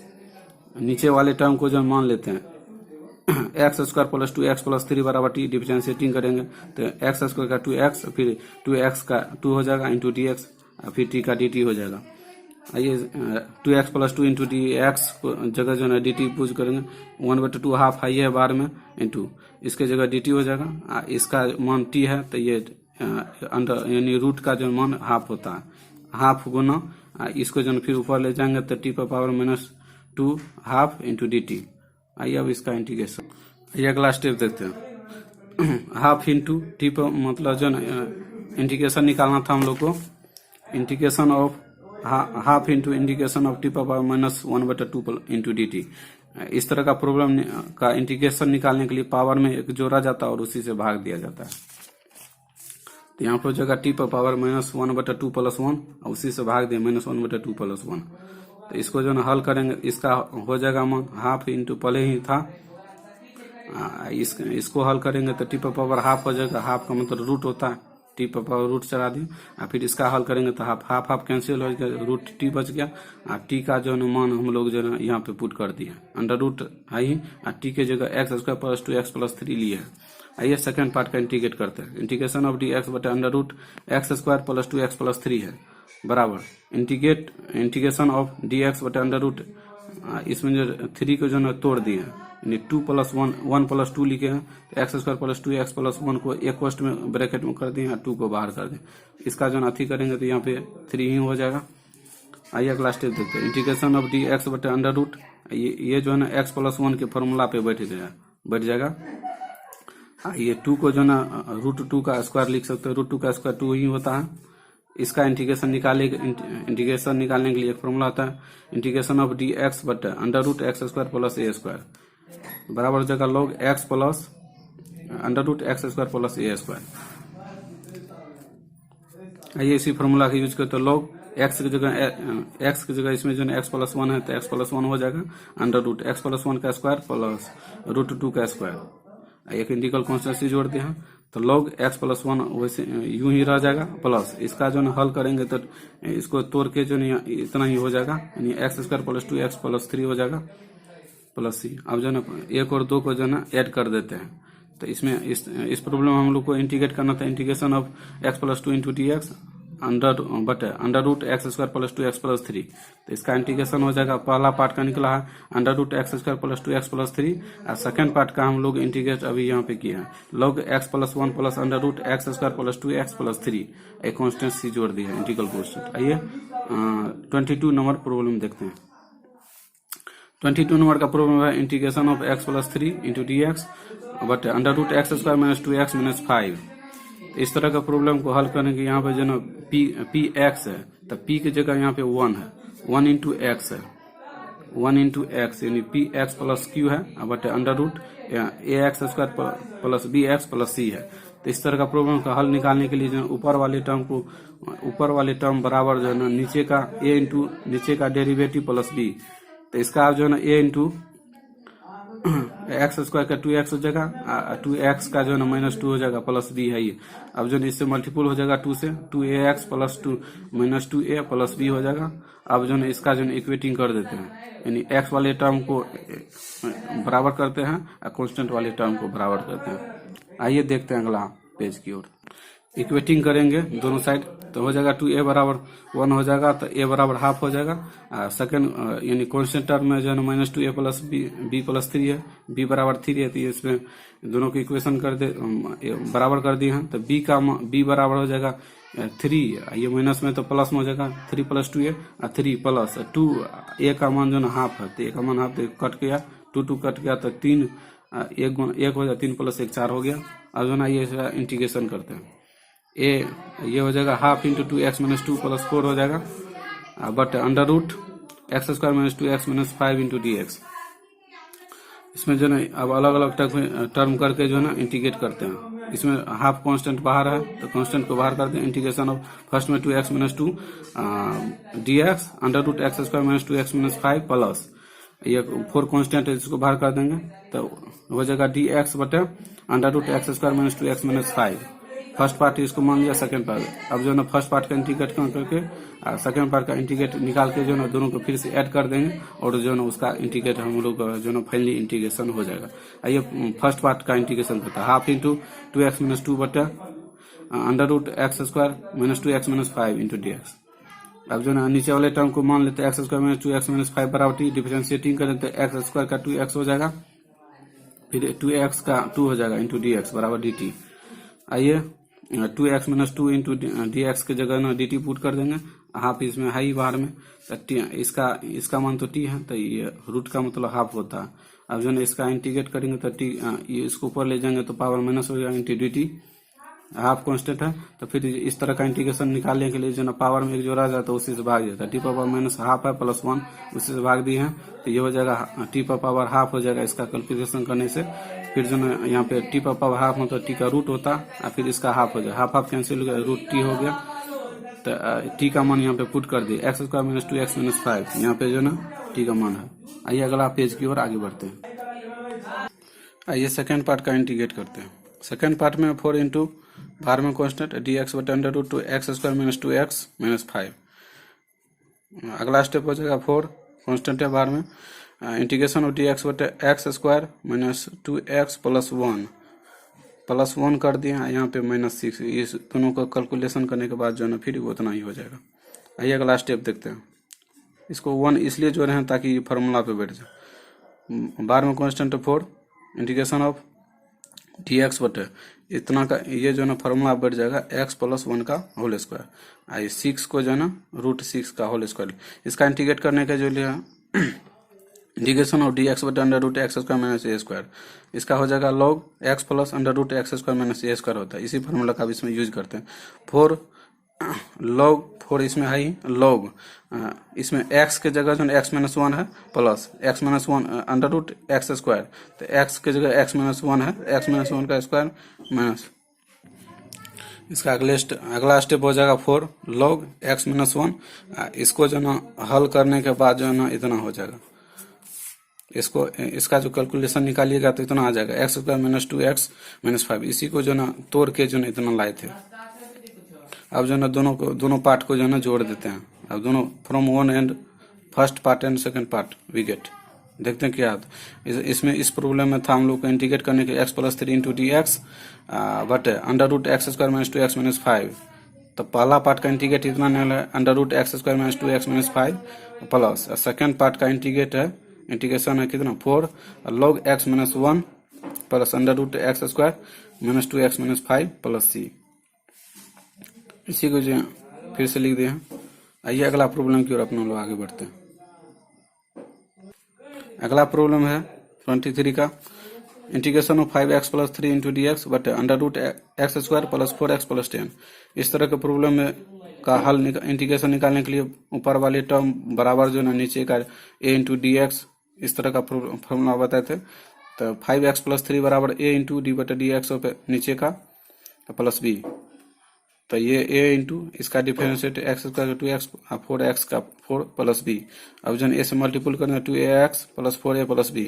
नीचे वाले टर्म को जो मान लेते हैं x square plus 2x plus 3 बराबर टी, डिफरेंशिएटिंग करेंगे तो एक्स स्क्वायर का 2x फिर 2x का 2 हो जाएगा इंटू डी एक्स, फिर टी का डी टी हो जाएगा। आइए 2x plus 2 into d x जगह जो है डी टी पूछ करेंगे, 1/2 हाफ हाई है बार में इंटू इसके जगह डी टी हो जाएगा। इसका मान टी है तो ये अंडर यानी रूट का जो मान हाफ होता है, हाफ गुना इसको जो फिर ऊपर ले जाएंगे तो टी पर power minus 2 half into D T. आइए अब इसका इंटीग्रेशन, ये अगला स्टेप देखते हैं। हाफ इंटू टी पर मतलब जो इंटीग्रेशन निकालना था हम लोग को, integration of half into integration of T power minus 1/2 into D T. इस तरह का प्रॉब्लम का इंटीग्रेशन निकालने के लिए पावर में एक जोड़ा जाता है और उसी से भाग दिया जाता है। तो यहाँ पर हो जाएगा टी पावर माइनस 1/2 प्लस 1, उसी से भाग दिया माइनस 1/2 प्लस 1। तो इसको जो है हल करेंगे, इसका हो जाएगा मान हाफ इंटू पहले ही था, इसको हल करेंगे तो टी पावर हाफ हो जाएगा। हाफ का मतलब रूट होता है, टी पावर रूट चढ़ा दिए और फिर इसका हल करेंगे तो हाफ हाफ हाफ कैंसिल हो गया, रूट टी बच गया। और टी का जो है मान हम लोग जो है यहाँ पे पुट कर दिए, अंडर रूट है ही, और टी के जगह x square plus 2x plus 3 लिए है। आइए सेकंड पार्ट का इंटीग्रेट करते हैं। इंटीग्रेशन ऑफ डी एक्स बटे under root x square plus 2x plus 3 है बराबर इंटीग्रेशन ऑफ डी एक्स बटे अंडर रूट, इसमें जो 3 को जो है तोड़ दिए हैं, यानी 2 प्लस 1 प्लस 2 लिखे हैं, तो x square plus 2x plus 1 को एक कोष्ट में ब्रैकेट में कर दिए, 2 को बाहर कर दें। इसका जो अथी करेंगे तो यहाँ पे 3 ही हो जाएगा। आइए अगला स्टेप देखते हैं। इंटीग्रेशन ऑफ डी एक्स बटे अंडर रूट, ये जो है ना एक्स प्लस 1 के फॉर्मूला पे बैठ जाएगा। ये 2 को जो है ना √2 का स्क्वायर लिख सकते हैं, √2 का स्क्वायर 2 ही होता है। इसका इंटीग्रेशन निकालने के लिए एक फॉर्मूला होता है, इंटीग्रेशन ऑफ डी एक्स बटे under root x square plus a square बराबर हो जाएगा log x plus under root x square plus a square. आइए इसी फॉर्मूला का यूज करते log x की जगह इसमें जो है x प्लस 1 है तो x प्लस 1 हो जाएगा, अंडर रूट एक्स प्लस 1 का स्क्वायर प्लस √2 का स्क्वायर। एक इंटीग्रल कॉन्स्टेंसी जोड़ दिया है तो log x प्लस 1 वैसे यूं ही रह जाएगा, प्लस इसका जो है हल करेंगे तो इसको तोड़ के जो है इतना ही हो जाएगा, यानी x square plus 2x plus 3 हो जाएगा प्लस सी। अब जो है 1 और 2 को जो है ऐड कर देते हैं। तो इसमें इस प्रॉब्लम में हम लोग को इंटीग्रेट करना था, integration of x plus 2 into d x under root x square plus 2x plus 3। तो इसका इंटीग्रेशन हो जाएगा, पहला पार्ट का निकला है under root x square plus 2x plus 3, और सेकंड पार्ट का हम लोग इंटीग्रेट अभी यहाँ पे किया है log x plus 1 plus under root x square plus 2x plus 3, एक कॉन्स्टेंट सी जोड़ दिया है इंटीग्रल कॉन्स्टेंट। आइए 22 नंबर प्रॉब्लम देखते हैं। 22 नंबर का प्रॉब्लम है integration of x plus 3 into d x but under root x square minus 2x minus 5। इस तरह का प्रॉब्लम को हल करने के यहाँ पे जो ना पी एक्स है, तो p की जगह यहाँ पे 1 है, 1 इंटू एक्स है, 1 इंटू एक्स यानी पी एक्स प्लस क्यू है बट under root a x square plus b x plus c है। तो इस तरह का प्रॉब्लम का हल निकालने के लिए जो ऊपर वाले टर्म बराबर जो है ना नीचे का a इंटू नीचे का डेरिवेटिव प्लस b। तो इसका जो है ना a इंटू एक्स स्क्वायर का 2x हो जाएगा, 2x का जो है ना माइनस 2 हो जाएगा प्लस b है ये। अब जो है इससे मल्टीपल हो जाएगा 2 से, 2ax plus 2 minus 2a plus b हो जाएगा। अब जो है इसका जो है इक्वेटिंग कर देते हैं, यानी x वाले टर्म को बराबर करते हैं और कांस्टेंट वाले टर्म को बराबर करते हैं। आइए देखते हैं अगला पेज की ओर। इक्वेटिंग करेंगे दोनों साइड तो हो जाएगा 2a बराबर 1 हो जाएगा, तो a बराबर हाफ हो जाएगा। सेकंड यानी कांस्टेंट टर्म में जो है minus 2a plus b plus 3 है, b बराबर 3 है, तो इसमें दोनों की इक्वेशन कर दे बराबर कर दिए हैं। तो b बराबर हो जाएगा 3, ये माइनस में तो प्लस में हो जाएगा 3 प्लस 2a 3 प्लस 2, a का मान जो है हाफ है, तो a का मान हाफ कट गया, 2 कट गया तो 3 1 हो जाएगा, 3 प्लस 1 4 हो गया। अब जो है ये इंटीग्रेशन करते हैं, ये हो जाएगा half into 2x minus 2 plus 4 हो जाएगा but under root x square minus 2x minus 5 into d x. इसमें जो है अब अलग अलग टर्म करके जो है ना इंटीग्रेट करते हैं। इसमें हाफ कांस्टेंट बाहर है तो कांस्टेंट को बाहर करते हैं। इंटीग्रेशन ऑफ फर्स्ट में 2x minus 2 d x under root x square minus 2x minus 5 plus ये 4 कांस्टेंट है, इसको बाहर कर देंगे तो हो जाएगा डी एक्स बटे under root x square minus 2x minus 5। First part इसको मान लिया, सेकंड पार्ट अब जो है ना फर्स्ट पार्ट का इंटीग्रेट करके सेकंड पार्ट का इंटीग्रेट निकाल के जो है ना दोनों को फिर से ऐड कर देंगे और जो है ना उसका इंटीग्रेट हम लोग जो है ना फाइनली इंटीग्रेशन हो जाएगा। आइए फर्स्ट पार्ट का इंटीग्रेशन करता है, हाफ इंटू 2x माइनस 2 बटे under root x square minus 2x minus 5 into d x. अब जो है ना नीचे वाले टर्म को मान लेते हैं x square minus 2x minus 5 बराबर टी, डिफरेंशिएटिंग कर देते हैं एक्स स्क्वायर का 2x हो जाएगा, फिर 2x का 2 हो जाएगा इंटू डी एक्स बराबर डी टी। आइए 2x minus 2 into d x के जगह ना डी टी पुट कर देंगे, हाफ इसमें है ही बाहर में, इसका मान तो t है, तो ये रूट का मतलब हाफ होता है। अब जो है इसका इंटीग्रेट करेंगे तो t इसको ऊपर ले जाएंगे तो पावर माइनस हो जाएगा into D T. Half constant है, तो फिर इस तरह का इंटीग्रेशन निकालने के लिए जो ना पावर में एक जोड़ा जाए तो उसी से भाग जाता है। टी पावर माइनस हाफ है प्लस 1 उसी से भाग दिए हैं, तो ये हो जाएगा टी पावर हाफ हो जाएगा इसका कैलकुलेशन करने से। फिर जो ना यहाँ पे टी पावर हाफ मतलब टी का रूट होता और फिर इसका हाफ हो जाए, हाफ हाफ कैंसिल हो गया, रूट टी हो गया। तो टी का मान यहाँ पे पुट कर दिए x square minus 2x minus 5, यहाँ पे जो ना टी का मान है। आइए अगला पेज की ओर आगे बढ़ते हैं। आइए सेकेंड पार्ट का इंटीग्रेट करते हैं। सेकेंड पार्ट में 4 इंटू बाहर में कॉन्स्टेंट डी एक्स बटे under root 2x square minus 2x minus 5। अगला स्टेप हो जाएगा 4 कॉन्स्टेंट है बाहर में, इंटीग्रेशन ऑफ डी एक्स बटे x square minus 2x plus 1 कर दिए, यहाँ पे माइनस 6। इस दोनों को कैलकुलेशन करने के बाद जो है ना फिर उतना ही हो जाएगा। आइए अगला स्टेप देखते हैं। इसको 1 इसलिए जोड़े हैं ताकि ये फार्मूला पे बैठ जाए। बाहर में constant 4 integration of d x बटे इतना का ये जो है ना फार्मूला बैठ जाएगा x प्लस 1 का होल स्क्वायर, आई 6 को जो है ना रूट 6 का होल स्क्वायर। इसका इंटीग्रेट करने का जो लिया इंटीग्रेशन ऑफ डी एक्स बटे under root x square minus a square, इसका हो जाएगा log x plus under root x square minus a square होता है। इसी फार्मूला का भी इसमें यूज करते हैं। 4 लॉग 4 इसमें है ही लॉग, इसमें x के जगह जो x माइनस 1 है plus x minus 1 under root x square, तो x के जगह x माइनस 1 है, x माइनस 1 का स्क्वायर माइनस। इसका अगला स्टेप हो जाएगा 4 लॉग x माइनस 1। इसको जो ना हल करने के बाद जो है ना इतना हो जाएगा, इसको इसका जो कैलकुलेशन निकालिएगा तो इतना आ जाएगा x square minus 2x minus 5। इसी को जो ना तोड़ के जो ना इतना लाए थे। अब जो ना दोनों पार्ट को जो ना जोड़ देते हैं। अब दोनों from one and first part and second part we get, देखते हैं क्या आता है। इसमें इस प्रॉब्लम में था हम लोग को इंटीग्रेट करने के x plus 3 into d x but under root x square minus 2x minus 5। तो पहला पार्ट का इंटीग्रेट इतना नहीं है under root x square minus 2x minus 5 plus second part का इंटीग्रेट है, इंटीग्रेशन है कितना 4 log x minus 1 plus under root x square minus 2x minus 5 plus c। इसी को जो फिर से लिख दिए हैं। आइए अगला प्रॉब्लम की ओर अपना लोग आगे बढ़ते हैं। अगला प्रॉब्लम है 23 का, integration of 5x plus 3 into d x but under root x square plus 4x plus 10। इस तरह के प्रॉब्लम में का हल इंटीग्रेशन निकालने के लिए ऊपर वाले टर्म बराबर जो ना नीचे का a इंटू डी एक्स, इस तरह का फॉर्मूला बताए थे। तो 5x प्लस 3 बराबर a इंटू डी बटे डी एक्स नीचे का प्लस b। तो ये a इंटू इसका differentiate x square 2x 4x का 4 प्लस b। अब जो a से मल्टीपल करेंगे 2ax plus 4a plus b।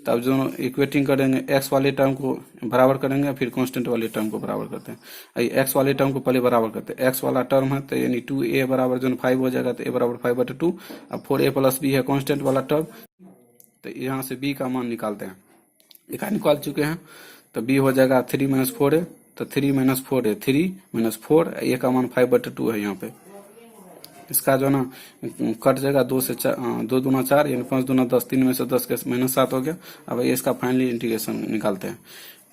तब जो इक्वेटिंग करेंगे x वाले टर्म को बराबर करेंगे, फिर कांस्टेंट वाले टर्म को बराबर करते हैं। x वाले टर्म को पहले बराबर करते हैं। x वाला टर्म है तो यानी 2a बराबर जो 5 हो जाएगा, तो a बराबर 5 बटे 2। अब 4a प्लस b है कांस्टेंट वाला टर्म, तो यहाँ से b का मान निकालते हैं। निकाल चुके हैं, तो b हो जाएगा 3 माइनस 4a, तो 3 माइनस 4 है 3 माइनस 4, a का मान 5 बटे 2 है यहाँ पे। इसका जो ना कट जाएगा 2 से 2 दूना 4 यानी 5 दूना 10, 3 में से 10 के माइनस 7 हो गया। अब ये इसका फाइनली इंटीग्रेशन निकालते हैं।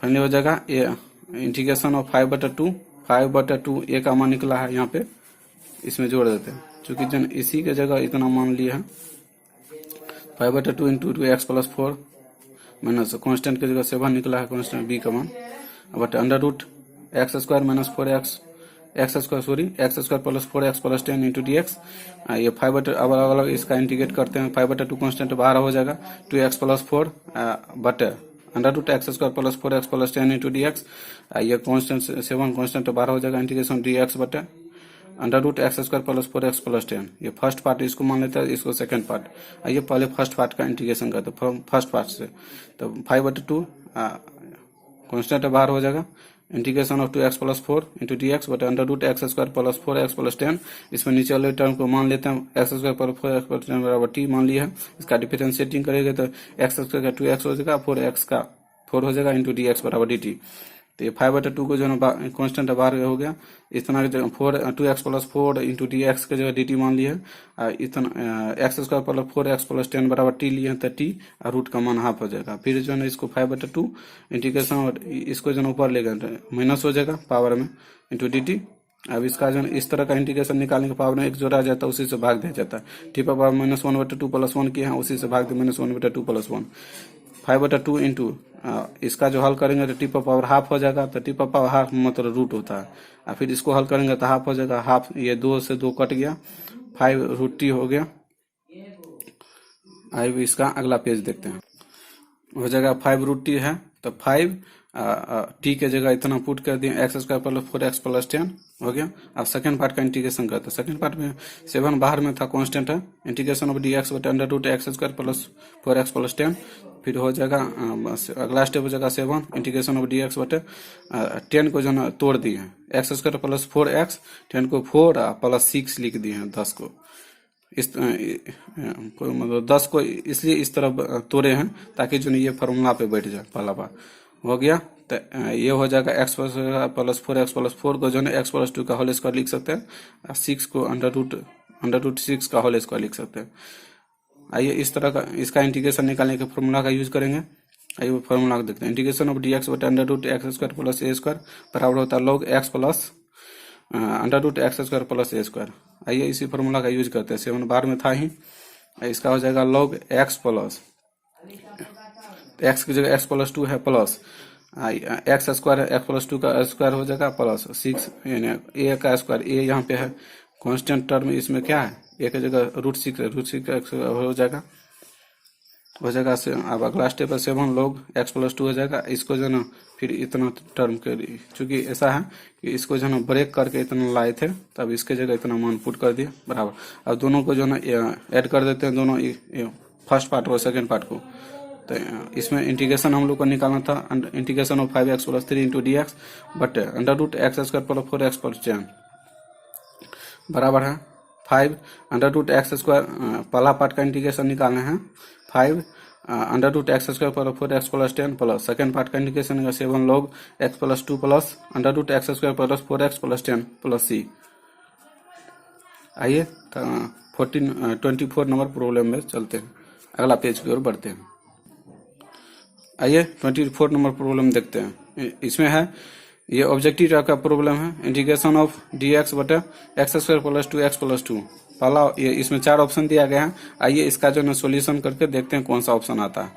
फाइनली हो जाएगा ये इंटीग्रेशन ऑफ 5 बटे 2, 5 बटे 2 a का मान निकला है, यहाँ पे इसमें जोड़ देते हैं। चूंकि जन इसी के जगह इतना मान लिया है 5 बटे 2 into 2x plus 4 minus constant की जगह 7 निकला है कॉन्स्टेंट b का मान but under root x square minus 4x x square plus 4x plus 10 into d x. ये 5 बटे अलग अलग इसका इंटीग्रेट करते हैं। 5 बटे 2 कॉन्स्टेंट बाहर हो जाएगा 2x प्लस 4 बटे under root x square plus 4x plus 10 into d x. ये कॉन्स्टेंट 7 कॉन्स्टेंट बाहर हो जाएगा, इंटीग्रेशन डी एक्स बटे under root x square plus 4x plus 10। ये फर्स्ट पार्ट इसको मान लेते हैं, इसको सेकंड पार्ट। आइए पहले फर्स्ट पार्ट का इंटीग्रेशन करते हैं फर्स्ट पार्ट से। तो 5 बटे 2 कॉन्स्टेंट बाहर हो जाएगा, integration of 2x plus 4 into d x बटे under root x square plus 4x plus 10। इसमें नीचे वाले टर्म को मान लेते हैं, x square plus 4x plus 10 बराबर t मान लिया है। इसका डिफरेंशिएटिंग करेंगे तो एक्स स्क्वायर का 2x हो जाएगा, 4x का 4 हो जाएगा इंटू डी एक्स बराबर डी टी। तो ये 5 बटे 2 को जो है कॉन्स्टेंट बाहर हो गया, इतना 2x plus 4 into d x के जगह डी टी मान लिया है। इतना x square plus 4x plus 10 बराबर टी लिए हैं, तो टी और रूट का मान हाफ हो जाएगा। फिर जो है इसको 5 बटे 2 इंटीग्रेशन और इसको जो है ऊपर ले गए माइनस हो जाएगा पावर में इंटू डी टी। अब इसका जो इस तरह का इंटीग्रेशन निकालने के पावर में एक जोड़ा जाता है, उसी से भाग दिया जाता है। टी पावर माइनस 1 बटे 2 प्लस 1 किया है, उसी से भाग दे माइनस 1 बटे 2 प्लस 1। 5 बटा 2 इंटू इसका जो हल करेंगे तो टी पावर हाफ हो जाएगा, तो टी पावर हाफ मतलब रूट होता है, और फिर इसको हल करेंगे तो हाफ हो जाएगा, हाफ ये 2 से 2 कट गया, 5√t हो गया। आइए इसका अगला पेज देखते हैं। हो जाएगा 5√t है, तो 5 टी के जगह इतना पुट कर दिए, x² + 4x + 10 हो गया। अब सेकंड पार्ट का इंटीग्रेशन करते हैं। सेकंड पार्ट में 7 बाहर में था, कांस्टेंट है, इंटीग्रेशन ऑफ dx बटे √x² + 4x + 10। फिर हो जाएगा अगला स्टेप हो जाएगा 7 इंटीग्रेशन ऑफ dx बटे 10 को जो है तोड़ दिए हैं, x² + 4x, 10 को 4 + 6 लिख दिए हैं, 10 को इस मतलब 10 को इसलिए इस तरह तोड़े हैं ताकि जो ये फार्मूला पे बैठ जाए। पहला बार हो गया, तो ये हो जाएगा x + 4x + 4 को जो है x + 2 का होल स्क्वायर लिख सकते हैं, और 6 को √6 का होल स्क्वायर लिख सकते हैं। आइए इस तरह का इसका इंटीग्रेशन निकालने के फार्मूला का यूज करेंगे। आइए वो फार्मूला को देखते हैं। इंटीग्रेशन ऑफ dx बटे √x² + a² बराबर होता है log x + √x² + a²। आइए इसी फार्मूला का यूज करते हैं, 7 बार में था ही। इसका हो जाएगा log x प्लस x की जगह x + 2 है, प्लस x² x + 2 का स्क्वायर हो जाएगा, प्लस 6 यानी a का स्क्वायर, a यहाँ पे है कांस्टेंट टर्म, इसमें क्या है a की जगह √6 हो जाएगा। अब अगला स्टेप है 7 log x + 2 हो जाएगा। इसको जो ना फिर इतना टर्म के, चूंकि ऐसा है कि इसको जो ना ब्रेक करके इतना लाए थे, तब इसके जगह इतना मान पुट कर दिया बराबर। अब दोनों को जो ना ऐड कर देते हैं, दोनों फर्स्ट पार्ट और सेकंड पार्ट को। तो इसमें इंटीग्रेशन हम लोग को निकालना था, integration of 5x + 3 × dx but √x² + 4x + 10 बराबर है 5 √x²। पहला पार्ट का इंटीग्रेशन निकालना है 5 √x² + 4x + 10 plus second part का integration 7 log x + 2 plus √x² + 4x + 10 plus c। आइए 24 नंबर प्रॉब्लम में चलते हैं, अगला पेज की ओर बढ़ते हैं। आइए 24 नंबर प्रॉब्लम देखते हैं। इसमें है ये ऑब्जेक्टिव टाइप का प्रॉब्लम है, इंटीग्रेशन ऑफ dx बटे x² + 2x + 2। पहला ये इसमें 4 ऑप्शन दिया गया है। आइए इसका जो है सॉल्यूशन करके देखते हैं कौन सा ऑप्शन आता है।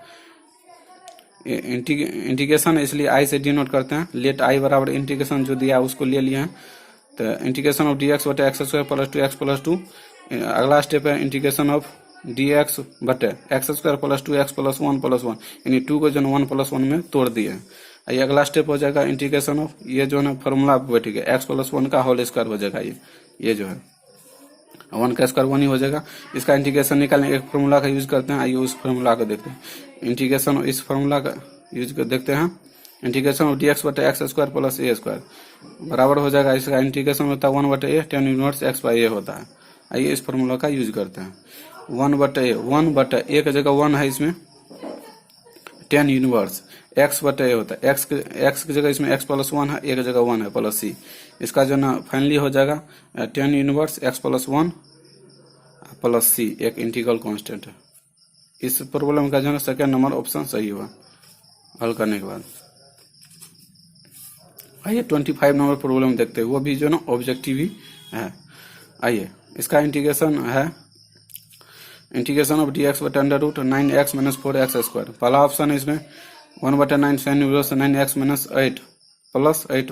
इंटीग्रेशन इसलिए i से डिनोट करते हैं, लेट i बराबर इंटीग्रेशन जो दिया उसको ले लिए हैं। तो इंटीग्रेशन ऑफ dx बटे x² + 2x + 2। अगला स्टेप है इंटीग्रेशन ऑफ dx बटे x² + 2x + 1 + 1, यानी 2 को जो 1 + 1 में तोड़ दिए हैं। ये अगला स्टेप हो जाएगा इंटीग्रेशन ऑफ, ये जो है फॉर्मूला बैठ गया, x + 1 का होल स्क्वायर हो जाएगा। ये जो है 1 का स्क्वायर 1 ही हो जाएगा। इसका इंटीग्रेशन निकालने एक फॉर्मूला का यूज करते हैं। आइए उस फॉर्मूला को देखते हैं। इंटीग्रेशन इस फॉर्मूला का यूज कर देखते हैं। इंटीग्रेशन ऑफ dx बटे x² + a² बराबर हो जाएगा, इसका इंटीग्रेशन होता है 1 बटे a, tan इनवर्स x/a होता है। आइए इस फॉर्मूला का यूज करते हैं। 1 बटे a की जगह 1 है, इसमें tan इनवर्स x बटे a होता है, x की जगह इसमें x + 1 है, a की जगह 1 है, प्लस c। इसका जो ना फाइनली हो जाएगा tan inverse x + 1 plus c, एक इंटीग्रल कांस्टेंट है। इस प्रॉब्लम का जो है सेकंड नंबर ऑप्शन सही हुआ हल करने के बाद। आइए 25 नंबर प्रॉब्लम देखते हैं, वो भी जो ना ऑब्जेक्टिव ही है। आइए इसका इंटीग्रेशन है, इंटीग्रेशन ऑफ dx बटे √9x - 4x²। पहला ऑप्शन है इसमें 1/9 sin inverse 9x - 8 plus 8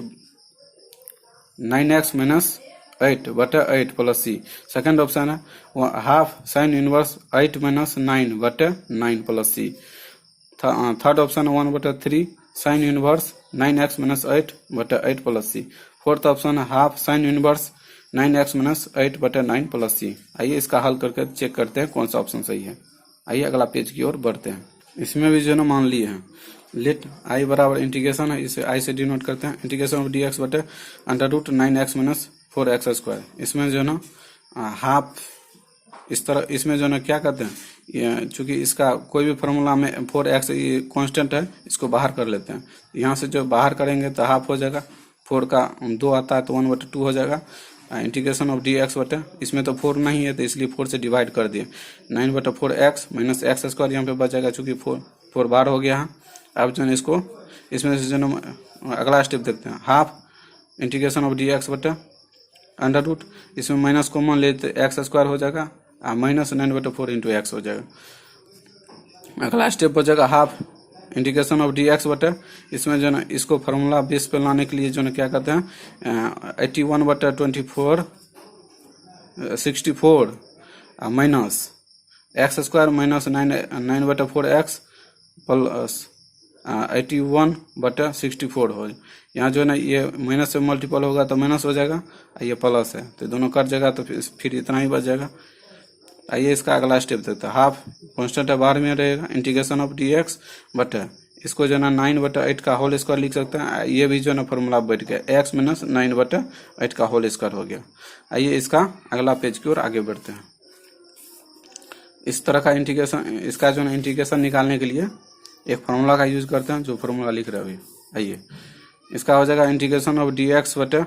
9x - 8 बटे 8 प्लस c। सेकंड ऑप्शन है हाफ sin इनवर्स 8 - 9 बटे 9 plus c। Third option 1/3 sin inverse 9x - 8 बटे 8 प्लस c। फोर्थ ऑप्शन है हाफ sin इनवर्स 9x - 8 बटे 9 प्लस c। आइए इसका हल करके चेक करते हैं कौन सा ऑप्शन सही है। आइए अगला पेज की ओर बढ़ते हैं। इसमें भी जो ना मान लिए हैं, लेट i बराबर इंटीग्रेशन है, इसे i से डिनोट करते हैं, इंटीग्रेशन ऑफ dx बटे √9x - 4x²। इसमें जो ना हाफ इस तरह, इसमें जो ना क्या करते हैं, चूंकि इसका कोई भी फार्मूला में 4x ये कांस्टेंट है, इसको बाहर कर लेते हैं। यहाँ से जो बाहर करेंगे तो हाफ हो जाएगा, 4 का 2 आता है तो 1/2 हो जाएगा। इंटीग्रेशन ऑफ dx बटे, इसमें तो 4 नहीं है तो इसलिए 4 से डिवाइड कर दिए, 9/4x - x² यहाँ पे बच जाएगा, चूंकि 4 बार हो गया है। अब जो है इसको इसमें से जो अगला स्टेप देखते हैं, हाफ इंटीग्रेशन ऑफ dx बटे √, इसमें माइनस कॉमन ले तो x² हो जाएगा, -9/4 × x हो जाएगा। अगला स्टेप हो जाएगा half integration of d x बटे इसमें जो है इसको फार्मूला बेस पे लाने के लिए जो है क्या करते हैं 81/24 minus x square minus 9/4x plus 81/64 हो। यहाँ जो है ना ये माइनस से मल्टीपल होगा तो माइनस हो जाएगा, ये प्लस है तो दोनों कट जाएगा, तो फिर इतना ही बच जाएगा। आइए इसका अगला स्टेप देते हैं। हाफ कॉन्स्टेंट है बाहर में रहेगा, इंटीग्रेशन ऑफ डी एक्स बटे इसको जो है ना 9/8 का होल स्क्वायर लिख सकते हैं। ये भी जो है ना फॉर्मूला बैठ गया, x माइनस 9/8 का होल स्क्वायर हो गया। आइए इसका अगला पेज की ओर आगे बढ़ते हैं। इस तरह का इंटीग्रेशन, इसका जो है इंटीग्रेशन निकालने के लिए एक फार्मूला का यूज करते हैं, जो फार्मूला लिख रहे हैं अभी। आइए इसका हो जाएगा इंटीग्रेशन ऑफ डी एक्स बटे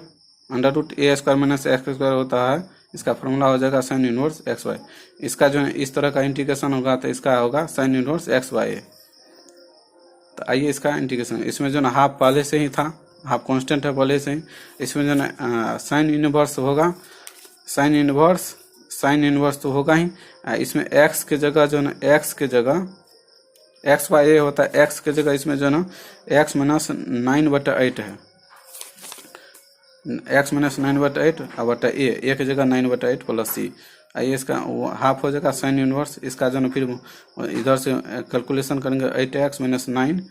√a² माइनस x² होता है, इसका फार्मूला हो जाएगा साइन इनवर्स एक्स वाई। इसका जो है इस तरह का इंटीग्रेशन होगा तो इसका होगा साइन इनवर्स एक्स वाई। तो आइए इसका इंटीग्रेशन, इसमें जो है हाफ पहले से ही था, हाफ कांस्टेंट है पहले से ही। इसमें जो है साइन इनवर्स होगा, साइन इनवर्स तो होगा ही। इसमें x के जगह जो है x के जगह एक्स बाई ए होता है, x के जगह इसमें जो है ना x माइनस 9/8 है, x माइनस 9/8 बटा ए के जगह 9/8 प्लस सी। आइए इसका हाफ हो जाएगा साइन इनवर्स। इसका जो है फिर इधर से कैलकुलेशन करेंगे 8x माइनस 9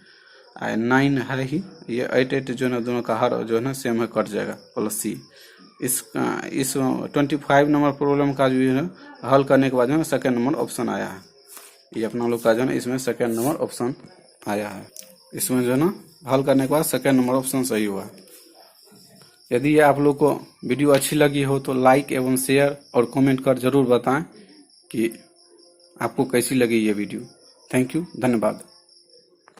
है ही, ये 8 जो है ना दोनों का हर जो है ना सेम है, कट जाएगा प्लस सी। इस 25 नंबर प्रॉब्लम का जो है हल करने के बाद जो है सेकेंड नंबर ऑप्शन आया है। ये अपना लोग का जो है इसमें सेकेंड नंबर ऑप्शन आया है। इसमें जो है ना हल करने के बाद सेकेंड नंबर ऑप्शन सही हुआ। यदि ये आप लोग को वीडियो अच्छी लगी हो तो लाइक एवं शेयर और कमेंट कर जरूर बताएं कि आपको कैसी लगी ये वीडियो। थैंक यू, धन्यवाद।